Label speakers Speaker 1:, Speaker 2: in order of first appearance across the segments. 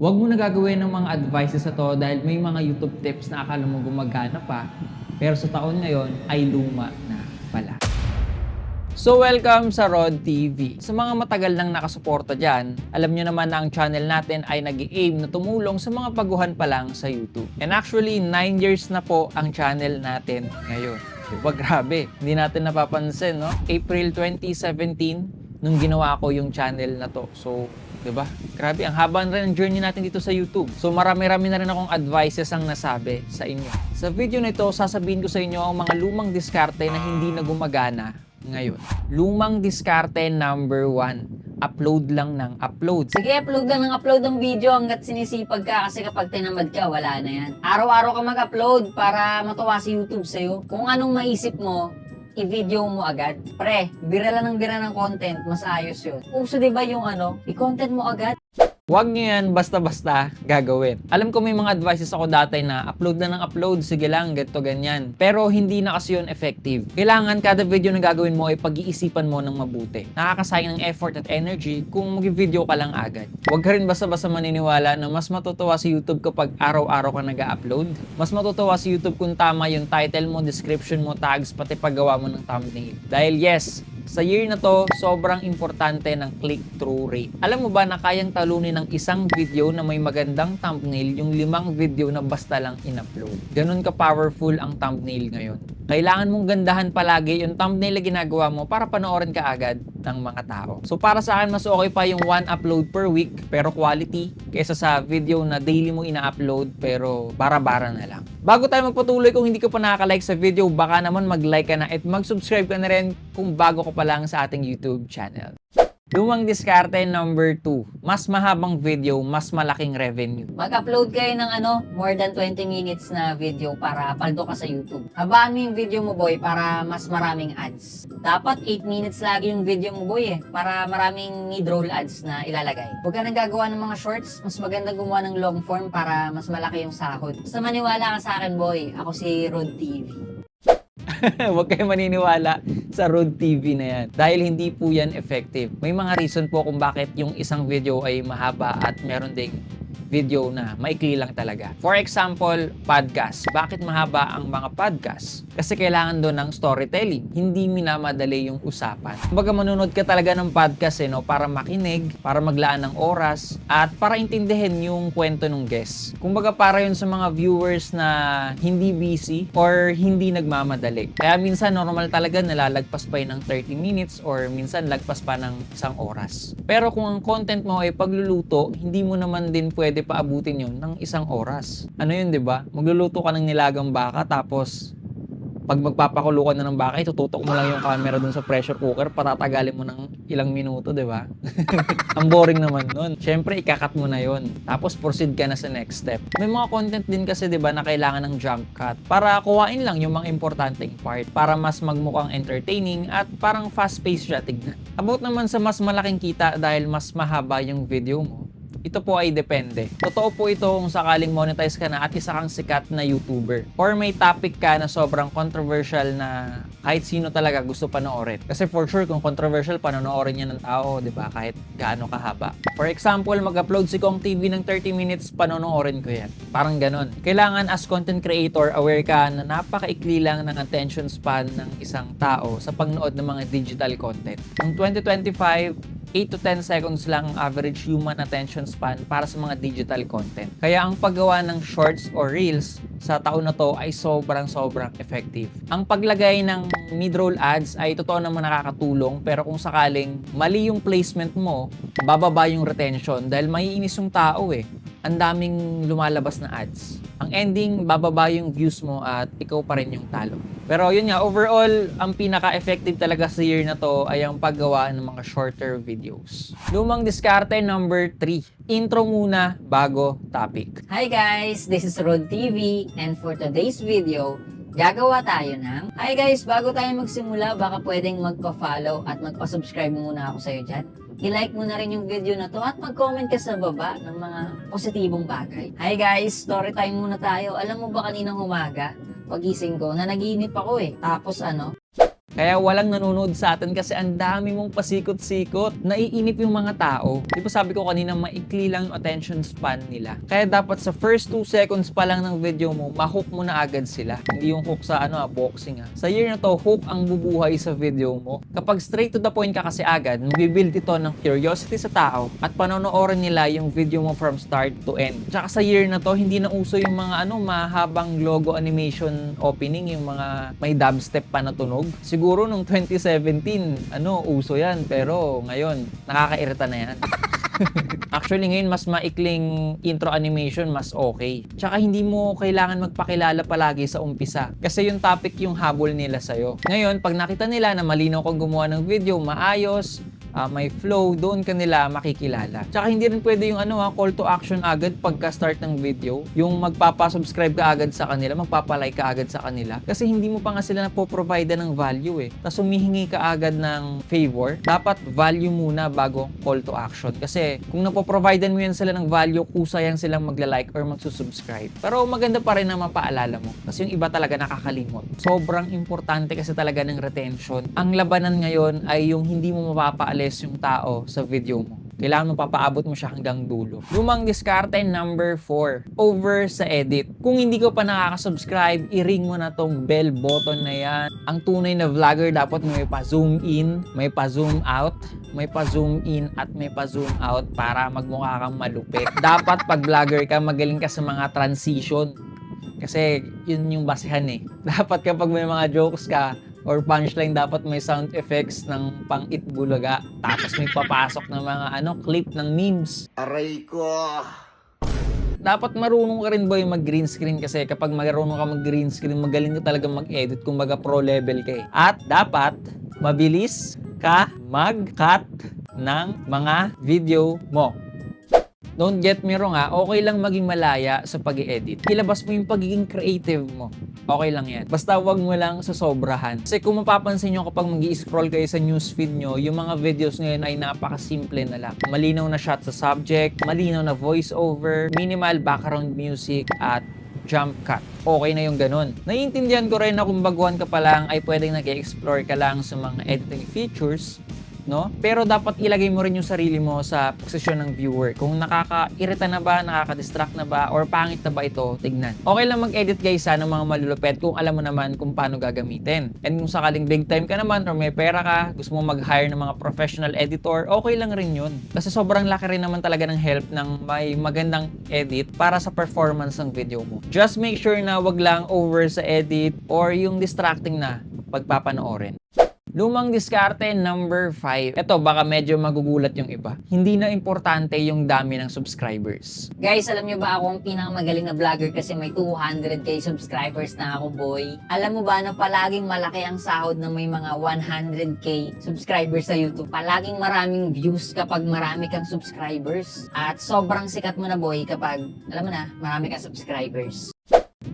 Speaker 1: Huwag mo na gagawin ng mga advices na to dahil may mga YouTube tips na akala mo gumagana pa, pero sa taon ngayon ay luma na pala. So welcome sa Rod TV. Sa mga matagal nang nakasuporta dyan, alam nyo naman na ang channel natin ay nag-i-aim na tumulong sa mga baguhan pa lang sa YouTube. And actually, 9 years na po ang channel natin ngayon. Diba? Grabe. Hindi natin napapansin, no? April 2017, nung ginawa ko yung channel na to. So, diba? Grabe, ang haba na rin ang journey natin dito sa YouTube. So marami-rami na rin akong advices ang nasabi sa inyo. Sa video na ito, sasabihin ko sa inyo ang mga lumang diskarte na hindi na gumagana ngayon. Lumang diskarte number 1. Upload lang ng upload.
Speaker 2: Sige, upload lang ng upload ng video hanggat sinisipag ka kasi kapag tinamad ka, wala na yan. Araw-araw ka mag-upload para matuwa si YouTube sa'yo. Kung anong maisip mo, i-video mo agad. Pre, bira lang ng bira ng content, mas ayos yun. Uso diba yung i-content mo agad?
Speaker 1: Huwag nyo yan basta-basta gagawin. Alam ko may mga advices ako dati na upload na ng upload, sige lang, ganito, ganyan. Pero hindi na kasi yun effective. Kailangan kada video na gagawin mo ay pag-iisipan mo ng mabuti. Nakakasayang ng effort at energy kung mag-video ka lang agad. Huwag ka rin basta-basta maniniwala na mas matutuwa sa YouTube kapag araw-araw ka nag-upload. Mas matutuwa sa YouTube kung tama yung title mo, description mo, tags, pati paggawa mo ng thumbnail. Dahil yes, sa year na to, sobrang importante ng click-through rate. Alam mo ba na kayang talunin ng isang video na may magandang thumbnail yung 5 video na basta lang in-upload? Ganun ka-powerful ang thumbnail ngayon. Kailangan mong gandahan palagi yung thumbnail na ginagawa mo para panoorin ka agad ng mga tao. So para sa akin, mas okay pa yung 1 upload per week pero quality kaysa sa video na daily mo ina-upload pero bara-bara na lang. Bago tayo magpatuloy, kung hindi ka pa nakaka-like sa video, baka naman mag-like ka na at mag-subscribe ka na rin kung bago ka pa lang sa ating YouTube channel. Lumang diskarte number 2. Mas mahabang video, mas malaking revenue.
Speaker 2: Mag-upload kayo ng more than 20 minutes na video para paldo ka sa YouTube. Habaan mo yung video mo, boy, para mas maraming ads. Dapat 8 minutes lagi yung video mo, boy, para maraming mid-roll ads na ilalagay. Huwag ka nang gagawa ng mga shorts, mas maganda gumawa ng long form para mas malaki yung sahod. Basta maniwala ka sa akin, boy. Ako si Rod TV.
Speaker 1: Huwag kayo maniniwala sa Rod TV na yan. Dahil hindi po yan effective. May mga reason po kung bakit yung isang video ay mahaba at meron ding video na maikli lang talaga. For example, podcast. Bakit mahaba ang mga podcast? Kasi kailangan doon ng storytelling. Hindi minamadali yung usapan. Kumbaga manunod ka talaga ng podcast para makinig, para maglaan ng oras, at para intindihin yung kwento ng guest. Kumbaga para yun sa mga viewers na hindi busy or hindi nagmamadali. Kaya minsan normal talaga nalalagpas pa yun ng 30 minutes or minsan lagpas pa ng 1 oras. Pero kung ang content mo ay pagluluto, hindi mo naman din pwede paabutin yun ng 1 oras. Ano yun, di ba? Magluluto ka ng nilagang baka tapos pag magpapakulo ka na ng baka, itututok mo lang yung camera dun sa pressure cooker, patatagalin mo ng ilang minuto, di ba? Ang boring naman nun. Siyempre, ikakat mo na yun. Tapos proceed ka na sa next step. May mga content din kasi, di ba, na kailangan ng jump cut para kuhain lang yung mga importanteng part para mas magmukhang entertaining at parang fast-paced siya tignan. About naman sa mas malaking kita dahil mas mahaba yung video mo, ito po ay depende. Totoo po ito kung sakaling monetize ka na at isa kang sikat na YouTuber. Or may topic ka na sobrang controversial na kahit sino talaga gusto panoorin. Kasi for sure, kung controversial, panonoorin niya ng tao, di ba? Kahit gaano kahaba. For example, mag-upload si Kong TV ng 30 minutes, panonoorin ko yan. Parang ganon. Kailangan as content creator, aware ka na napakaikli lang ng attention span ng isang tao sa pagnood ng mga digital content. Noong 2025, 8 to 10 seconds lang ang average human attention span para sa mga digital content. Kaya ang paggawa ng shorts or reels sa taon na to ay sobrang effective. Ang paglagay ng mid-roll ads ay totoo naman nakakatulong, pero kung sakaling mali yung placement mo, bababa yung retention dahil maiinis yung tao Ang daming lumalabas na ads. Ang ending, bababa yung views mo at ikaw pa rin yung talo. Pero yun nga, overall, ang pinaka-effective talaga sa year na to ay ang paggawa ng mga shorter videos. Lumang diskarte number 3. Intro muna bago topic.
Speaker 2: Hi guys, this is Rod TV, and for today's video, gagawa tayo ng... Hi guys, bago tayo magsimula, baka pwedeng magpa-follow at magpa-subscribe muna ako sa'yo dyan. I-like mo na rin yung video na to at mag-comment ka sa baba ng mga positibong bagay. Hi guys, story time muna tayo. Alam mo ba kaninang umaga, pagising ko, na naginip ako Tapos
Speaker 1: Kaya walang nanonood sa atin kasi ang dami mong pasikot-sikot. Naiinip yung mga tao. Di ba sabi ko kanina, maikli lang yung attention span nila. Kaya dapat sa first 2 seconds pa lang ng video mo, ma-hook mo na agad sila. Hindi yung hook sa boxing. Sa year na to, hook ang bubuhay sa video mo. Kapag straight to the point ka kasi agad, mabibuild ito ng curiosity sa tao at panonoorin nila yung video mo from start to end. Tsaka sa year na to, hindi na uso yung mga mahabang logo animation opening, yung mga may dubstep pa na tunog. Siguro nung 2017, uso yan. Pero ngayon, nakakairita na yan. Actually, ngayon, mas maikling intro animation, mas okay. Tsaka hindi mo kailangan magpakilala palagi sa umpisa. Kasi yung topic yung habol nila sa'yo. Ngayon, pag nakita nila na malinaw kang gumawa ng video, maayos, may flow, doon ka nila makikilala. Tsaka hindi rin pwede yung call to action agad pagka-start ng video. Yung magpapa-subscribe ka agad sa kanila, magpapa-like ka agad sa kanila. Kasi hindi mo pa nga sila napoprovide ng value eh. Tapos humihingi ka agad ng favor. Dapat value muna bago call to action. Kasi kung napoprovide mo yan sila ng value, kusa yan silang magla-like or magsusubscribe. Pero maganda pa rin na mapaalala mo. Kasi yung iba talaga nakakalimot. Sobrang importante kasi talaga ng retention. Ang labanan ngayon ay yung hindi mo mapapaalis yung tao sa video mo. Kailangan mo papaabot mo siya hanggang dulo. Lumang diskarte number 4. Over sa edit. Kung hindi ko pa nakaka-subscribe, i-ring mo na tong bell button na yan. Ang tunay na vlogger dapat may pa-zoom in, may pa-zoom out, may pa-zoom in at may pa-zoom out para magmukha kang malupit. Dapat pag vlogger ka, magaling ka sa mga transition. Kasi yun yung basehan eh. Dapat kapag may mga jokes ka, or punchline, dapat may sound effects ng pang-itbulaga. Tapos may papasok ng mga clip ng memes.
Speaker 3: Aray ko!
Speaker 1: Dapat marunong ka rin boy mag-green screen kasi kapag marunong ka mag-green screen, magaling ka talaga mag-edit, kumbaga pro level ka eh. At dapat mabilis ka mag-cut ng mga video mo. Don't get me wrong okay lang maging malaya sa pag-i-edit. Ilabas mo yung pagiging creative mo. Okay lang yan. Basta wag mo lang sa sobrahan. Kasi kung mapapansin nyo kapag mag-i-scroll kayo sa newsfeed nyo, yung mga videos ngayon ay napakasimple na lang. Malinaw na shot sa subject, malinaw na voice-over, minimal background music, at jump cut. Okay na yung ganun. Naiintindihan ko rin na kung baguhan ka pa lang ay pwedeng nag-explore ka lang sa mga editing features, no? Pero dapat ilagay mo rin yung sarili mo sa posisyon ng viewer. Kung nakaka-irita na ba, nakaka-distract na ba, or pangit na ba ito, tignan. Okay lang mag-edit guys ng mga malulupet kung alam mo naman kung paano gagamitin. And kung sakaling big time ka naman or may pera ka, gusto mo mag-hire ng mga professional editor, okay lang rin yun. Kasi sobrang laki rin naman talaga ng help ng may magandang edit para sa performance ng video mo. Just make sure na wag lang over sa edit or yung distracting na pagpapanoorin. Lumang diskarte number 5. Ito, baka medyo magugulat yung iba. Hindi na importante yung dami ng subscribers.
Speaker 2: Guys, alam nyo ba ako ang pinakamagaling na vlogger kasi may 200k subscribers na ako, boy? Alam mo ba na palaging malaki ang sahod ng may mga 100k subscribers sa YouTube? Palaging maraming views kapag marami kang subscribers. At sobrang sikat mo na, boy, kapag, alam mo na, marami kang subscribers.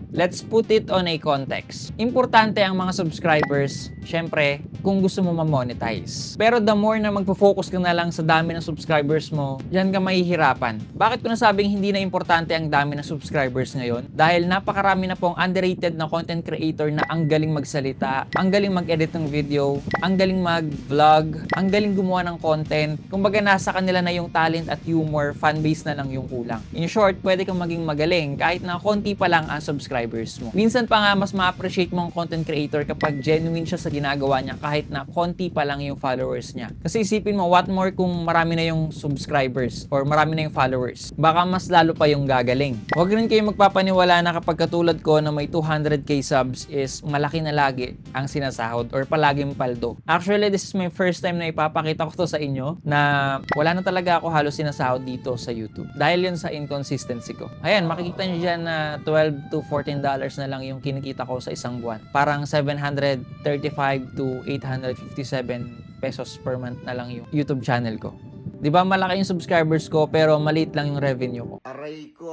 Speaker 1: Let's put it on a context. Importante ang mga subscribers, syempre, kung gusto mo ma-monetize. Pero the more na magpo-focus ka na lang sa dami ng subscribers mo, diyan ka mahihirapan. Bakit ko nasabing hindi na importante ang dami ng subscribers ngayon? Dahil napakarami na pong underrated na content creator na ang galing magsalita, ang galing mag-edit ng video, ang galing mag-vlog, ang galing gumawa ng content. Kumbaga nasa kanila na yung talent at humor, fanbase na lang yung kulang. In short, pwede kang maging magaling kahit na konti pa lang ang subscribers mo. Minsan pa nga mas ma-appreciate mo ang content creator kapag genuine siya sa ginagawa niya kahit na konti pa lang yung followers niya. Kasi isipin mo, what more kung marami na yung subscribers or marami na yung followers. Baka mas lalo pa yung gagaling. Huwag rin kayo magpapaniwala na kapag katulad ko na may 200k subs is malaki na lagi ang sinasahod or palaging paldo. Actually, this is my first time na ipapakita ko to sa inyo na wala na talaga ako halos sinasahod dito sa YouTube. Dahil yun sa inconsistency ko. Ayan, makikita nyo dyan na $12 to $14 na lang yung kinikita ko sa isang buwan. Parang 735 to 857 pesos per month na lang yung YouTube channel ko. 'Di ba malaki yung subscribers ko pero maliit lang yung revenue ko.
Speaker 3: Aray ko!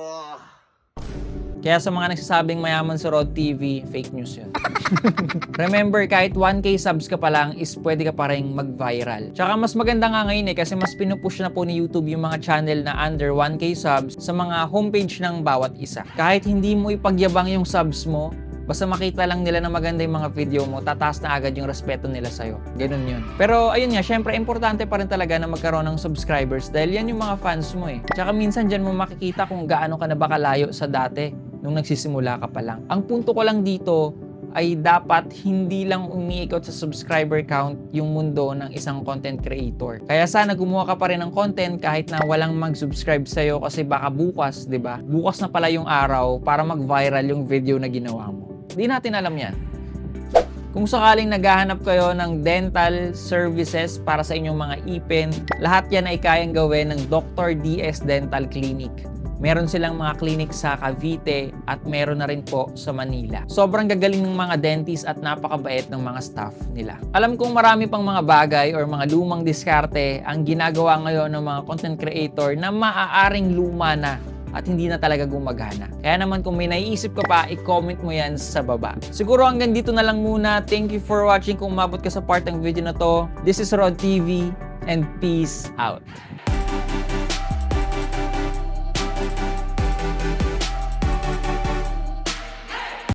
Speaker 1: Kaya sa mga nagsasabing mayaman sa Rod TV, fake news yun. Remember, kahit 1k subs ka pa lang is pwede ka pa rin mag-viral. Tsaka mas maganda nga ngayon kasi mas pinupush na po ni YouTube yung mga channel na under 1k subs sa mga homepage ng bawat isa. Kahit hindi mo ipagyabang yung subs mo, Basta makita lang nila na maganda yung mga video mo, tataas na agad yung respeto nila sa'yo. Ganun yun. Pero ayun nga, syempre, importante pa rin talaga na magkaroon ng subscribers dahil yan yung mga fans mo eh. Tsaka minsan dyan mo makikita kung gaano ka na ba kalayo sa dati nung nagsisimula ka pa lang. Ang punto ko lang dito ay dapat hindi lang umiikot sa subscriber count yung mundo ng isang content creator. Kaya sana gumawa ka pa rin ng content kahit na walang mag-subscribe sa'yo kasi baka bukas, di ba? Bukas na pala yung araw para mag-viral yung video na ginawa mo. Di natin alam yan. Kung sakaling naghahanap kayo ng dental services para sa inyong mga ipin, lahat yan ay kayang gawin ng Dr. DS Dental Clinic. Meron silang mga clinic sa Cavite at meron na rin po sa Manila. Sobrang gagaling ng mga dentist at napakabait ng mga staff nila. Alam kong marami pang mga bagay or mga lumang diskarte ang ginagawa ngayon ng mga content creator na maaaring luma na at hindi na talaga gumagana. Kaya naman kung may naiisip ka pa, i-comment mo yan sa baba. Siguro hanggang dito na lang muna. Thank you for watching. Kung umabot ka sa part ng video na to, this is Rod TV and peace out.